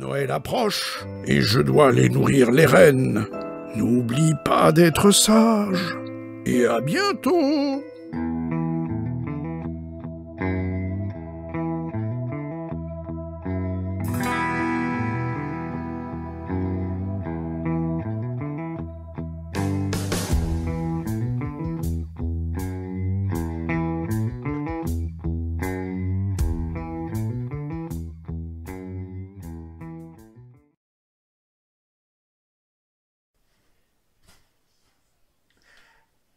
Noël approche et je dois aller nourrir les rennes. N'oublie pas d'être sage. Et à bientôt.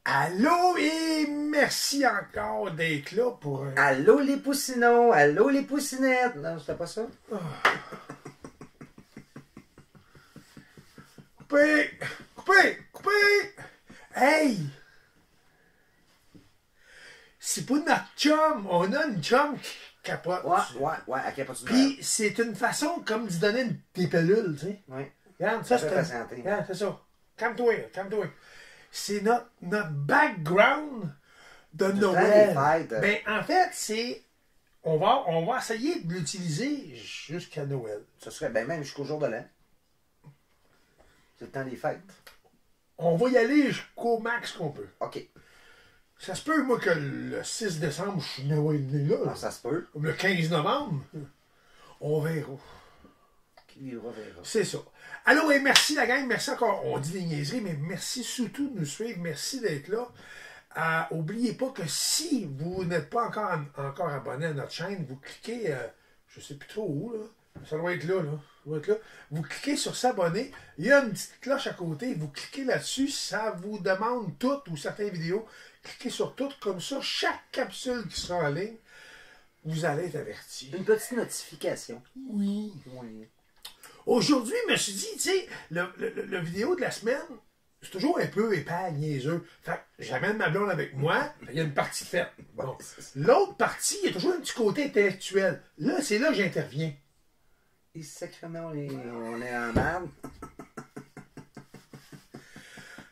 Allô et merci encore d'être là pour... Allô les poussinons, allô les poussinettes. Non, c'était pas ça? Oh. Coupé! Coupé! Coupé! Hey! C'est pas notre chum. On a une chum qui capote. Ouais, elle capote. Puis c'est une façon comme de donner des pilules, tu sais. Ouais. Regarde, ça c'est... Regarde, c'est ça. Calme-toi, calme-toi. C'est notre background de Noël. Ben, en fait, c'est... On va essayer de l'utiliser jusqu'à Noël. Ce serait bien même jusqu'au jour de l'an. C'est le temps des fêtes. On va y aller jusqu'au max qu'on peut. OK. Ça se peut, moi, que le 6 décembre, je suis né là. Non, ça se peut. Comme le 15 novembre. On verra. Qui vivra verra. C'est ça. Allô et merci la gang, merci encore. On dit des niaiseries, mais merci surtout de nous suivre, merci d'être là. Oubliez pas que si vous n'êtes pas encore abonné à notre chaîne, vous cliquez, je sais plus trop où, là. Ça doit être là, là. Ça doit être là. Vous cliquez sur s'abonner. Il y a une petite cloche à côté. Vous cliquez là-dessus. Ça vous demande toutes ou certaines vidéos. Cliquez sur toutes. Comme ça, chaque capsule qui sera en ligne, vous allez être averti. Une petite notification. Oui. Oui. Aujourd'hui, je me suis dit, tu sais, le vidéo de la semaine, c'est toujours un peu épais, niaiseux. Fait que j'amène ma blonde avec moi, il y a une partie faite. Bon. L'autre partie, il y a toujours un petit côté intellectuel. Là, c'est là que j'interviens. Et sacrément, on est en arme.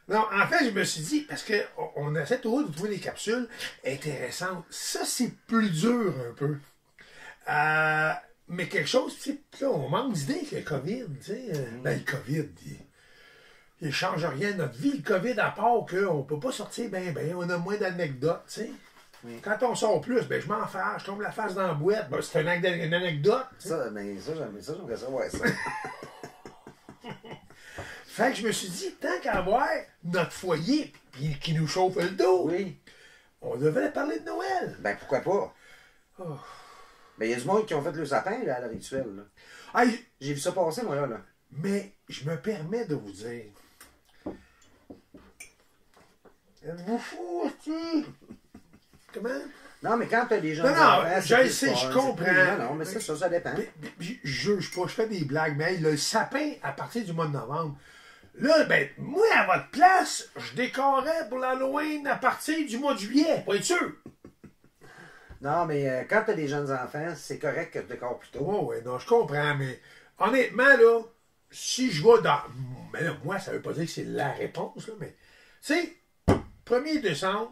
Non, en fait, je me suis dit, parce qu'on essaie toujours de trouver des capsules intéressantes. Ça, c'est plus dur un peu. Mais quelque chose, tu sais, là, on manque d'idées avec le COVID, tu sais. Ben, le COVID, il ne change rien de notre vie, le COVID, à part qu'on ne peut pas sortir ben, on a moins d'anecdotes, tu sais. Oui. Quand on sort plus, ben je m'en fâche, je tombe la face dans la boîte, ben, c'est une anecdote. Ça, mais ça, j'aimerais ça, ouais, ça. Fait que je me suis dit, tant qu'à avoir notre foyer qui nous chauffe le dos, oui, on devrait parler de Noël. Ben, pourquoi pas? Oh. Ben, il y a du monde qui ont fait le sapin, là, à l'heure actuelle, là. Hey, j'ai vu ça passer, moi, là. Mais je me permets de vous dire, êtes-vous fous, aussi? Comment? Non, mais quand t'as des gens... Non, je sais, je comprends. Non, mais ça dépend. Je juge pas, je fais des blagues, mais le sapin, à partir du mois de novembre, là, ben, moi, à votre place, je décorais pour l'Halloween à partir du mois de juillet, pas être sûr. Non, mais quand t'as des jeunes enfants, c'est correct que tu décores plus tôt. Oh, oui, non, je comprends, mais honnêtement, là, si je vais dans... Mais là, moi, ça veut pas dire que c'est la réponse, là, mais... Tu sais, 1er décembre,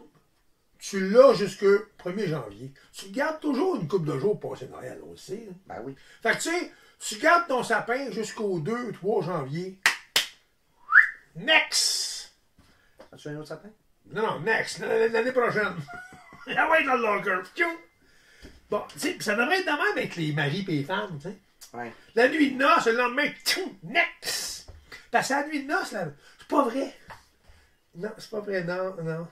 tu l'as jusqu'au 1er janvier. Tu gardes toujours une couple de jours pour passer Noël aussi. Hein. Ben oui. Fait que tu sais, tu gardes ton sapin jusqu'au 2-3 janvier. Next! As-tu un autre sapin? Non, next, l'année prochaine. Ah ouais, dans le locker. Bon, tu sais, ça devrait être de même avec les maris et les femmes, tu sais. Ouais. La nuit de noces, le lendemain, next! Parce que la nuit de noces, là, c'est pas vrai. Non, c'est pas vrai, non.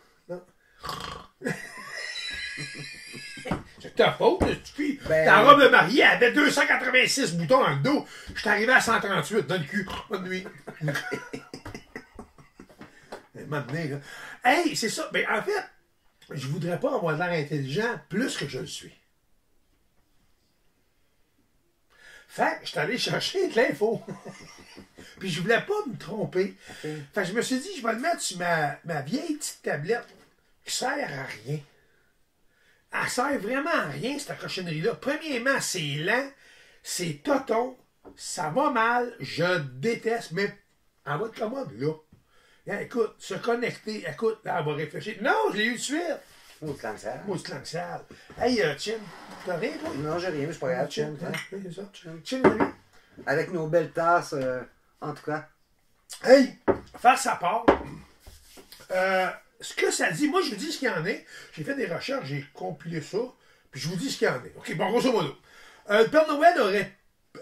C'est ta faute, tu ta robe de mariée, elle avait 286 boutons dans le dos. Je suis arrivé à 138 dans le cul. Bonne nuit. Maintenant, là. Hey, c'est ça. Ben, en fait, je voudrais pas avoir l'air intelligent plus que je le suis. Fait que je suis allé chercher de l'info. Puis je voulais pas me tromper. Okay. Fait que je me suis dit, je vais le mettre sur ma vieille petite tablette qui sert à rien. Elle sert vraiment à rien, cette cochonnerie-là. Premièrement, c'est lent, c'est toton, ça va mal, je déteste, mais en votre commode, là. Écoute, se connecter, écoute, là, elle va réfléchir. Non, je l'ai eu de suite. Maudit langue sale. Maudit langue sale. Hey, Chin, t'as rien, toi? Non, j'ai rien, mais c'est pas grave, Chin. C'est ça. Chin. Chin, Avec nos belles tasses, en tout cas. Hey, faire sa part. Ce que ça dit, moi je vous dis ce qu'il y en est. J'ai fait des recherches, j'ai compilé ça, puis je vous dis ce qu'il y en est. OK, bon, grosso modo. Le Père Noël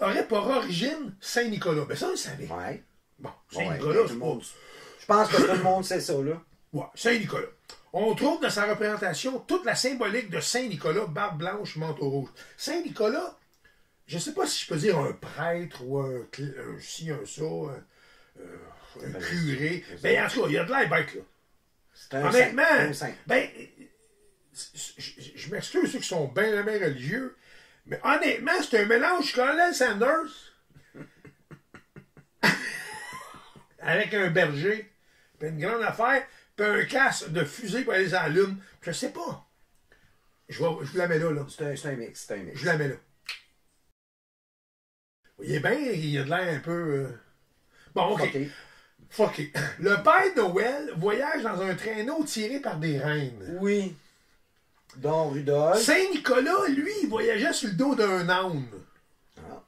aurait pour origine Saint-Nicolas. Ben ça, on le savait. Ouais. Bon, Ouais, Saint-Nicolas, tout c'est le pas... monde. Je pense que tout le monde sait ça, là. Ouais, Saint-Nicolas. On trouve dans sa représentation toute la symbolique de Saint-Nicolas, barbe blanche, manteau rouge. Saint-Nicolas, je ne sais pas si je peux dire un prêtre ou un ci, un ça, un curé. Ben, en tout cas, il y a de l'air bête, là. C'est un Honnêtement, saint, un saint. ben, je m'excuse ceux qui sont bien religieux, mais honnêtement, c'est un mélange Colonel Sanders avec un berger, puis une grande affaire, puis un casque de fusée pour aller à la lune. Je sais pas. Je vous la mets là, là. C'est un mix, c'est un mix. Je la mets là. Vous voyez bien, il a de l'air un peu... Bon, OK. Ok. Fucké. Le Père Noël voyage dans un traîneau tiré par des reines. Oui. Don Rudolph. Saint-Nicolas, lui, il voyageait sur le dos d'un âne. Ah.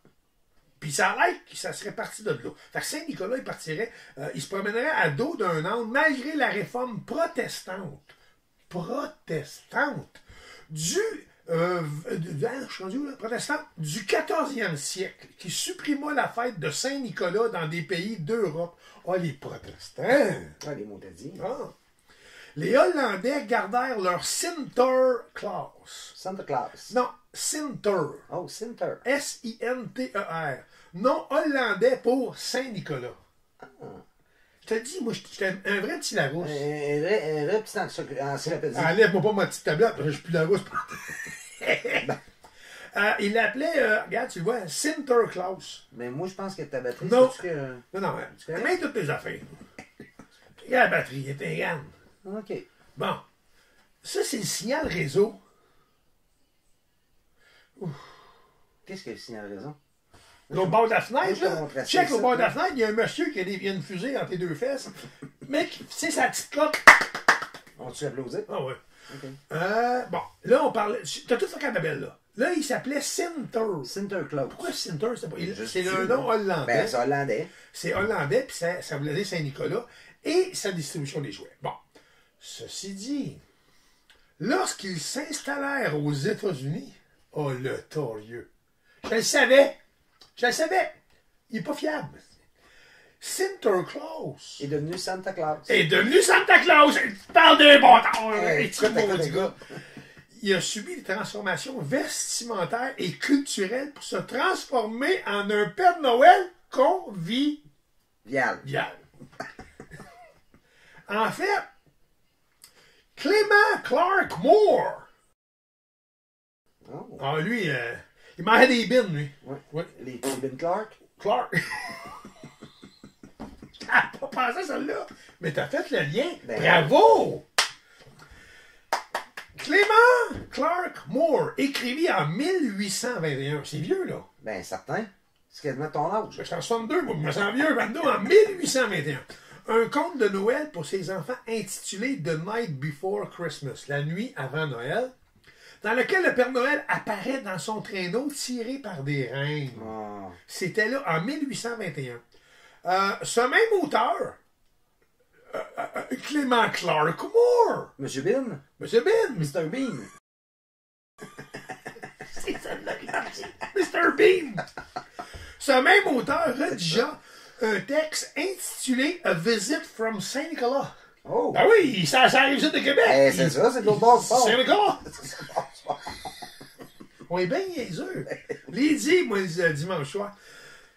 Puis ça a l'air que ça serait parti de là. Fait que Saint-Nicolas, il partirait, il se promènerait à dos d'un âne malgré la réforme protestante. Protestante. Je suis rendu où, là? Protestante du 14e siècle, qui supprima la fête de Saint-Nicolas dans des pays d'Europe. Ah, les protestants! Ah, les mots t'as dit. Ah. Les Hollandais gardèrent leur Sinterklaas. Santa Claus. Non, Sinter. Oh, Sinter. S-I-N-T-E-R. Nom hollandais pour Saint-Nicolas. Je te dis, moi, j'étais un vrai petit Larousse. Un vrai petit encyclopédie. Enlève-moi pas ma petite tablette, je suis plus Larousse. Il l'appelait, regarde, tu le vois, Sinterklaas. Mais moi, je pense que ta batterie, Non. c'est que... Non, mets toutes tes affaires. Regarde la batterie, elle était grande. OK. Bon. Ça, c'est le signal réseau. Qu'est-ce que le signal raison? L'autre bord de la Moi, fenêtre, je te là. montrerai Check ça, au bord de la là. fenêtre, il y a un monsieur qui a une fusée entre les deux fesses. Mec, c'est sa petite cloque. On tu l'applaudit? Ah ouais. OK. Bon, là, on parlait. T'as tout fait Annabelle, là. Là, il s'appelait Sinter. Sinterklaas. Pourquoi Sinter? Juste C'est dessus, un nom là. hollandais. Ben, c'est hollandais. C'est hollandais, puis ça voulait dire Saint-Nicolas. Et sa distribution des jouets. Bon. Ceci dit, lorsqu'ils s'installèrent aux États-Unis, oh, le torieux. Je le savais. Je le savais. Il n'est pas fiable. Sinterklaas Il est devenu Santa Claus. est devenu Santa Claus. Il parle d'un bon temps. Hey, Et tu écoute, maudit écoute, gars. Il a subi des transformations vestimentaires et culturelles pour se transformer en un Père Noël convivial. Vial. En fait, Clément Clark Moore. Oh. Ah, lui, il mangeait des bines, lui. Ouais. Ouais. Les petits Ben Clark. Clark. T'as pas pensé à celle-là. Mais t'as fait le lien. Ben, Bravo! Clément Clark Moore écrivit en 1821. C'est vieux, là. Ben, certain. C'est quasiment ton âge. Je suis en 62, moi, je me sens vieux, Vando, en 1821. Un conte de Noël pour ses enfants intitulé The Night Before Christmas, la nuit avant Noël, dans lequel le Père Noël apparaît dans son traîneau tiré par des reines. Oh. C'était là en 1821. Ce même auteur, Clément Clark Moore, Monsieur Bean. Monsieur Bean, Mr. Bean. c'est celle-là qui est partie. Mr. Bean. Ce même auteur rédigea un texte intitulé A Visit from Saint-Nicolas. Oh. Ben oui, ça arrive de Québec. Eh, c'est ça, c'est de l'autre bord du port. Saint-Nicolas. On est bien niaiseux. Les dit, moi, dimanche soir,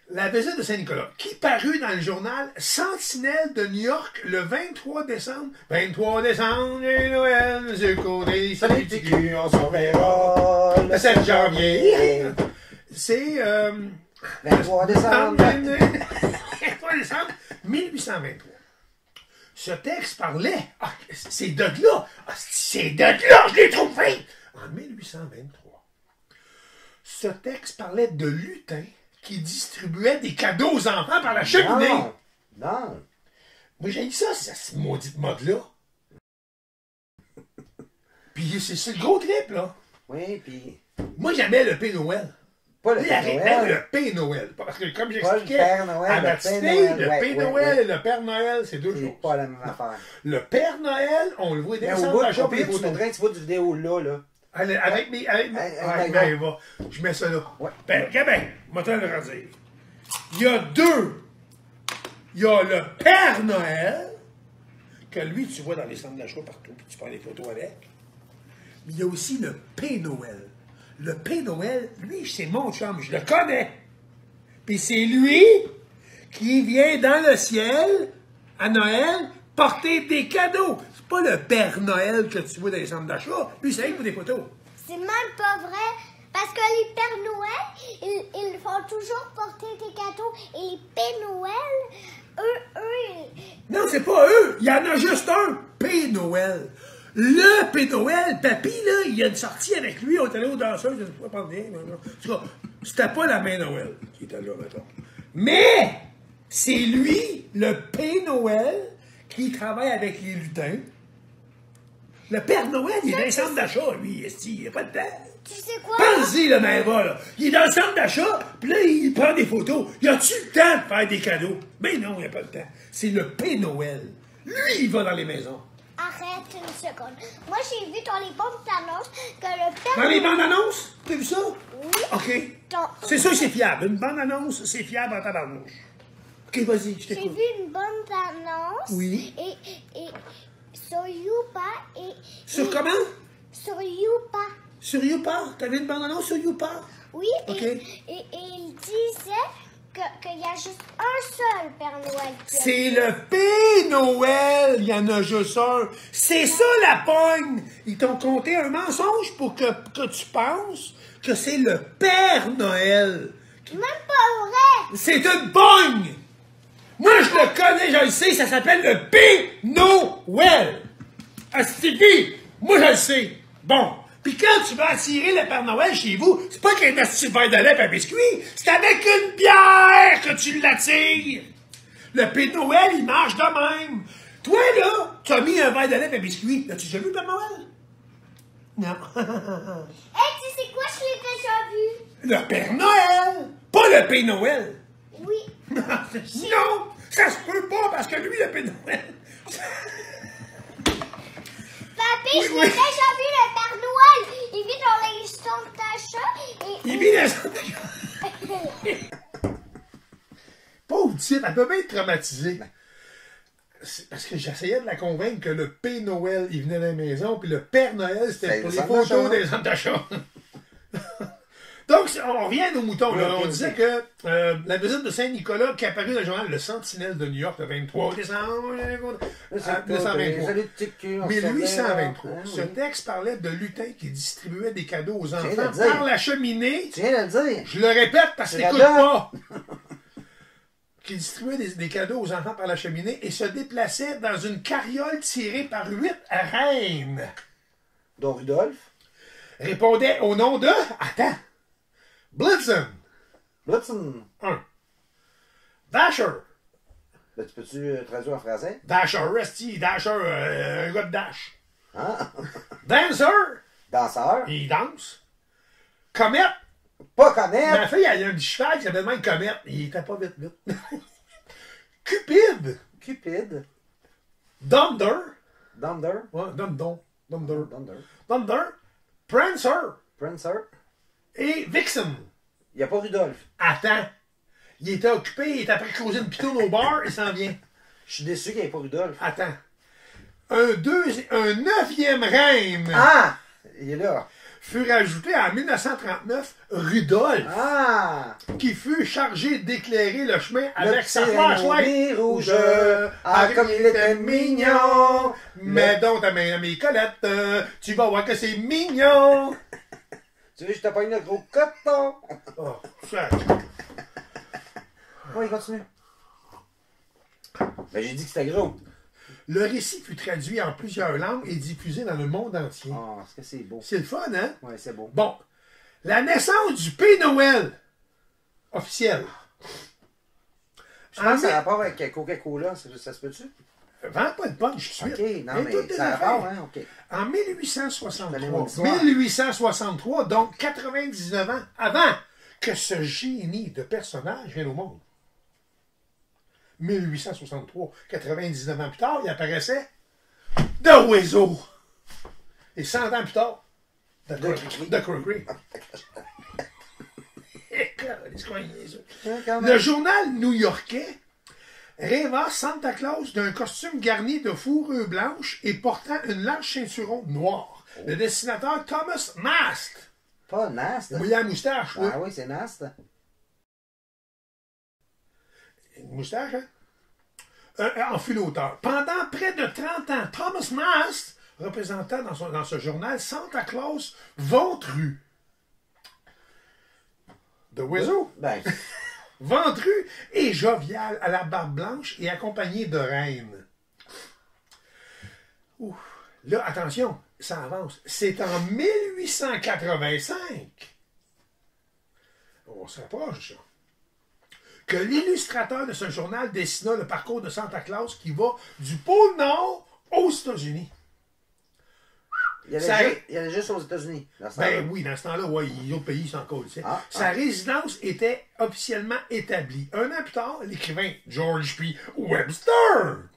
la visite de Saint-Nicolas, qui parut dans le journal Sentinelle de New York le 23 décembre. 23 décembre, et Noël, du côté, salut petit cul, on se reverra le 7 janvier. C'est 23 décembre. 23 décembre 1823. Ce texte parlait. Ah, c'est de là. Ah, c'est de là, je l'ai trouvé. En 1823. Ce texte parlait de lutins qui distribuaient des cadeaux aux enfants par la cheminée. Non. Non. Moi, j'ai dit ça, cette maudite mode-là. Puis c'est le gros trip, là. Oui, puis... Moi, j'aimais le Père Noël. Pas le Il Père arrive Noël. le Père Noël. Parce que comme Pas le j'expliquais Père Noël, à ma le petite Père fille, Noël. le Ouais, Père ouais, Noël ouais. et le Père Noël, c'est deux C'est choses. pas la même affaire. Le Père Noël, on le voit dans Mais les au centres bout, d'achat au pour pire, les tu photos. mettrais un petit bout de vidéo là. Avec mes... Avec ben, va. Je mets ça là. Ouais. Ben, Gabin, moi, t'en le redire. Il y a deux. Il y a le Père Noël, que lui, tu vois dans les centres d'achat partout, puis tu prends des photos avec. Mais il y a aussi le Père Noël. Le Père Noël, lui, c'est mon chum, je le connais. Puis c'est lui qui vient dans le ciel, à Noël, porter des cadeaux. C'est pas le Père Noël que tu vois dans les centres d'achat. Lui, c'est lui pour des photos. C'est même pas vrai. Parce que les Pères Noël, ils font toujours porter des cadeaux. Et les Pères Noël, eux, Non, c'est pas eux. Il y en a juste un. Père Noël. Le Père Noël, papy, là, il y a une sortie avec lui. On est allé aux danseuses. Je ne sais pas parler. En tout cas, c'était pas la main Noël qui était là, mettons. Mais, c'est lui, le Père Noël, qui travaille avec les lutins. Le Père Noël, il est dans les centres d'achat, lui. Il n'a pas de temps. tu sais quoi? Pense-y, le Maëva, là. Il est dans le centre d'achat, puis là, il prend des photos. Il a-tu le temps de faire des cadeaux? Ben non, il n'a pas le temps. C'est le Père Noël. Lui, il va dans les maisons. Arrête une seconde. Moi, j'ai vu dans les bandes d'annonces que le Père Dans les Noël... bandes annonces? T'as vu ça? Oui. OK. Dans- C'est sûr, c'est fiable. Une bande annonce, c'est fiable en tabarnouche. OK, vas-y, je J'ai t'écoute. vu une bande d'annonces. Oui. Et sur Youpa et... Sur et- comment? Sur Youpa. Sur YouPark. T'avais une bande annonce sur YouPark? Oui, Ok. et il disait qu'il y a juste un seul Père Noël. qui a- C'est le Père Noël, il y en a juste un. C'est ça la pogne. Ils t'ont conté un mensonge pour que tu penses que c'est le Père Noël. Même pas vrai. C'est une pogne. Moi, je le connais, je le sais, ça s'appelle le Père Noël. Astifi, moi, je le sais. Bon. Puis quand tu vas attirer le Père Noël chez vous, c'est pas qu'un asti de verre de lait et un biscuit, c'est avec une bière que tu l'attires. Le Père Noël, il marche de même. Toi, là, tu as mis un verre de lait et un biscuit. As-tu déjà vu le Père Noël? Non. Hey, tu sais quoi, je l'ai déjà vu. Le Père Noël, pas le Père Noël. Oui. Non, ça se peut pas parce que lui, le Père Noël. Papy, Oui, je oui. l'ai déjà vu, le Père Noël. Il vit dans les centres d'achat. Il vit dans son... Pauvre petite, elle peut bien être traumatisée. C'est parce que j'essayais de la convaincre que le Père Noël, il venait de la maison, puis le Père Noël, c'était pour les les photos centres d'achat. des centres d'achat. Donc, on revient aux moutons. Là. Oui, ok, On ok. disait que la visite de Saint-Nicolas, qui est apparue dans le journal Le Sentinelle de New York le 23 décembre 1923. 1823. Ce texte parlait de lutins qui distribuaient des cadeaux aux enfants viens de le dire. par la cheminée. Tu viens de le dire. Je le répète parce que Tu t'écoutes l'adores. pas. Qui distribuait des cadeaux aux enfants par la cheminée et se déplaçait dans une carriole tirée par 8 reines. Don Rudolph. Répondait au nom de... Attends. Blitzen. Blitzen. 1. Dasher. Ben, tu peux-tu traduire en français? Dasher, Rusty, Dasher, un gars de Dash. Hein? Dancer. Danseur. Il danse. Comet. Pas connaître. Ma fille, elle a un petit cheval qui s'appelle même Comet. Il était pas vite, vite. Cupid. Cupid. Dunder. Dunder. Ouais, Dunder. Dunder. Dunder. Prancer. Prancer. Et Vixen. Il n'y a pas Rudolph. Attends. Il était occupé, il était après causer une pitoune au bar, il s'en vient. Je suis déçu qu'il n'y ait pas Rudolph. Attends. Un 9e reine Ah! Il est là. fut rajouté en 1939, Rudolph, Ah! qui fut chargé d'éclairer le chemin avec Le sa petit flashlight Renaud rouge. Ah, comme il était mignon. Mets donc ta main à mes colettes, tu vas voir que c'est mignon. Tu veux, je te pogne le gros coton. Oh, ça. Oui, continue. Ben, j'ai dit que c'était gros. Le récit fut traduit en plusieurs langues et diffusé dans le monde entier. Ah, est-ce que c'est beau? C'est le fun, hein? Ouais, c'est beau. Bon, la naissance du Père Noël officiel. Je pense que ça a rapport avec Coca-Cola, ça se peut-tu? Vends pas de punch tout de suite. Ok, non, Et mais toutes tes ça a affaires. rapport, hein, ok. En Donnez-moi 1863, l'histoire. 1863, donc 99 ans avant que ce génie de personnage vient au monde. 1863, 99 ans plus tard, il apparaissait The Weasel. Et 100 ans plus tard, The Crockery. Le journal new-yorkais rêva Santa Claus d'un costume garni de fourrure blanche et portant une large ceinturon noire. Le dessinateur Thomas Nast. Pas Nast. Il a la moustache, oui. Ah oui, c'est Nast. Une moustache, hein? En filoteur. Pendant près de 30 ans, Thomas Nast représenta dans ce journal Santa Claus ventru. The Weasel. Ben, Ventru et jovial à la barbe blanche et accompagné de reines. Ouh. Là, attention, ça avance. C'est en 1885. On se rapproche, ça. Que l'illustrateur de ce journal dessina le parcours de Santa Claus qui va du pôle Nord aux États-Unis. il y allait juste aux États-Unis. Ben oui, dans ce temps-là, ouais, les autres pays s'en collent. Sa résidence était officiellement établie. Un an plus tard, l'écrivain George P. Webster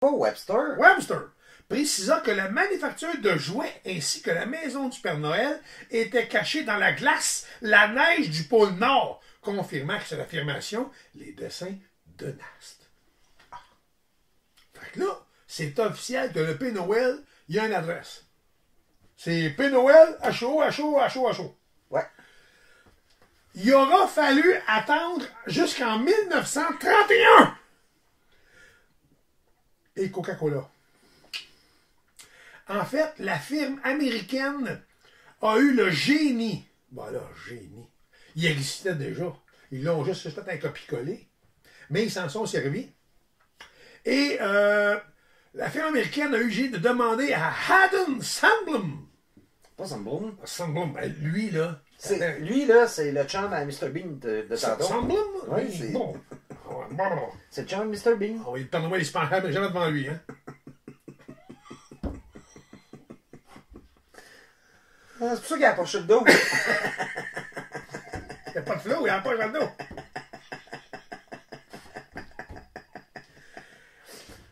Pas Webster. précisa que la manufacture de jouets ainsi que la maison du Père Noël étaient cachés dans la glace, la neige du pôle Nord, confirmant que c'est l'affirmation, les dessins de Nast. Ah. Fait que là, c'est officiel que le Père Noël, il y a une adresse. C'est Père Noël, HO. Ouais. Il aura fallu attendre jusqu'en 1931. Et Coca-Cola. En fait, la firme américaine a eu le génie. Ben là, génie. Il existait déjà. Ils l'ont juste fait un copier-coller. Mais ils s'en sont servis. Et la firme américaine a eu le génie de demander à Haddon Sandblom. Pas Sandblom. Sandblom, ben lui, là. Lui, là, c'est le chum à Mr. Bean de tantôt. Sandblom? Oui, c'est... Bon. C'est le chum de Mr. Bean. Oh, le Père Noël, il se penchait jamais devant lui, hein. C'est pour ça qu'il a approché le dos. Il n'y a pas de flot, il n'y a pas de dos.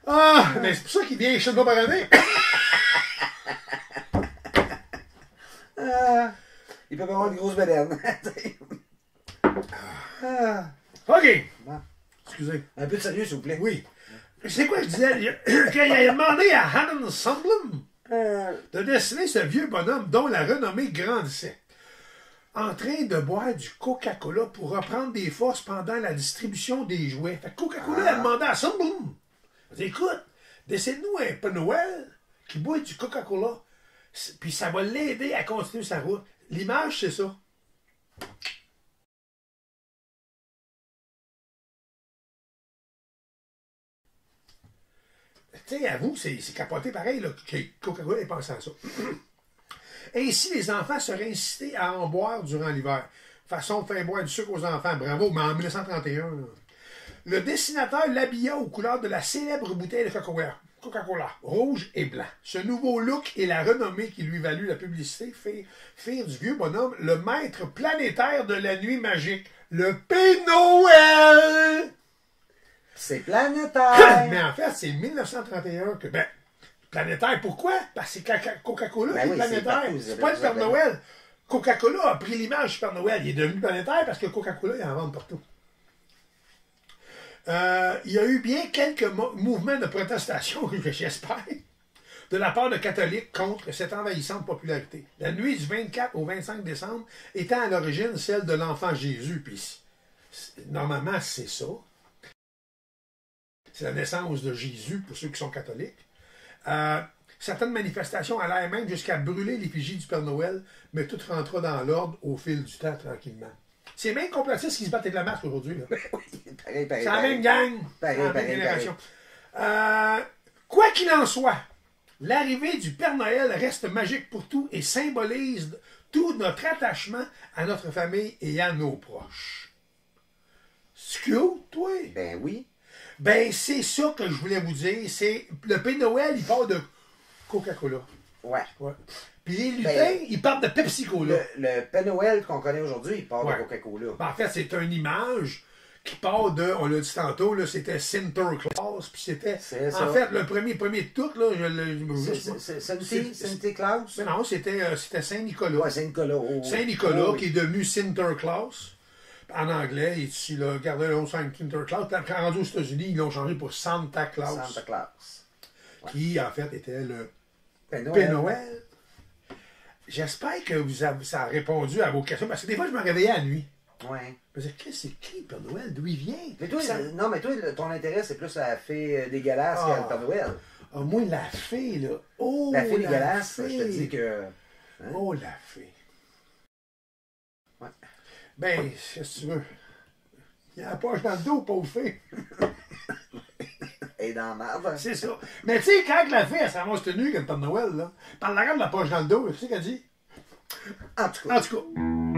Ah, mais c'est pour ça qu'il vient chez le par année. Il peut avoir une grosse bedaine. OK. Bon. Excusez. Un peu de sérieux, s'il vous plaît. Oui. C'est quoi je disais? Quand il a demandé à Haddon Sandblom de dessiner ce vieux bonhomme dont la renommée grandissait, en train de boire du Coca-Cola pour reprendre des forces pendant la distribution des jouets. Fait que Coca-Cola a demandé à Sandblom, il dit, écoute, dessine-nous un Père Noël qui boit du Coca-Cola, puis ça va l'aider à continuer sa route. L'image, c'est ça. Tu sais, avoue, c'est capoté pareil, là, que Coca-Cola ait pensé à ça. Ainsi, les enfants seraient incités à en boire durant l'hiver. Façon de faire boire du sucre aux enfants. Bravo, mais en 1931, là. Le dessinateur l'habilla aux couleurs de la célèbre bouteille de Coca-Cola, rouge et blanc. Ce nouveau look et la renommée qui lui valut la publicité firent du vieux bonhomme le maître planétaire de la nuit magique, le Père Noël! C'est planétaire. Mais en fait, c'est 1931 que... Ben, planétaire, pourquoi? Parce que c'est Coca-Cola Ben qui est oui, planétaire. C'est pas le Père Noël. Coca-Cola a pris l'image du Père Noël. Il est devenu planétaire parce que Coca-Cola, il en vend partout. Il y a eu bien quelques mouvements de protestation, j'espère, de la part de catholiques contre cette envahissante popularité. La nuit du 24 au 25 décembre étant à l'origine celle de l'enfant Jésus. Puis, normalement, c'est ça. C'est la naissance de Jésus pour ceux qui sont catholiques. Certaines manifestations allèrent même jusqu'à brûler l'effigie du Père Noël, mais tout rentra dans l'ordre au fil du temps, tranquillement. C'est même complotistes qui se battent avec la masque aujourd'hui. Pareil, c'est la même gang. C'est la même génération. Quoi qu'il en soit, l'arrivée du Père Noël reste magique pour tout et symbolise tout notre attachement à notre famille et à nos proches. Scoot, toi? Ben oui. Ben, c'est ça que je voulais vous dire. C'est le Père Noël, il part de Coca-Cola. Ouais. Puis les lutins, Ben, ils partent de Pepsi-Cola. Le Père Noël qu'on connaît aujourd'hui, il part Ouais. de Coca-Cola. En fait, c'est une image qui part de, on l'a dit tantôt, là, c'était Sinterklaas, puis c'était, C'est ça. en fait, le premier de tout, là, Saint Claus? mais non, c'était Saint-Nicolas. Ouais, Saint-Nicolas. Oh, Saint-Nicolas, oh, qui est devenu Sinterklaas. En anglais, il a gardé le nom Sinterklaas. Puis quand rendu aux États-Unis, ils l'ont changé pour Santa Claus. Santa Claus. Qui, en fait, était le Père Père Noël. J'espère que ça a répondu à vos questions, parce que des fois, je me réveillais à la nuit. Ouais. Je me disais, qu'est-ce que c'est qui, Père Noël? D'où il vient? Mais toi, Ça- non, mais toi, ton intérêt, c'est plus la fée dégueulasse Ah. que le Père Noël. Ah, moi, la fée, là. Oh, La fée la dégueulasse, fée. je te dis que... Hein? Oh, la fée. Ouais. Ben, qu'est-ce que tu veux? Il y a la poche dans le dos, pauvre fée. Elle est dans la merde. C'est ça. Mais tu sais, quand la fée, elle s'en ramasse tenue, comme le Père Noël, là, par la regarde la poche dans le dos, tu sais qu'elle dit? En tout cas. En tout cas.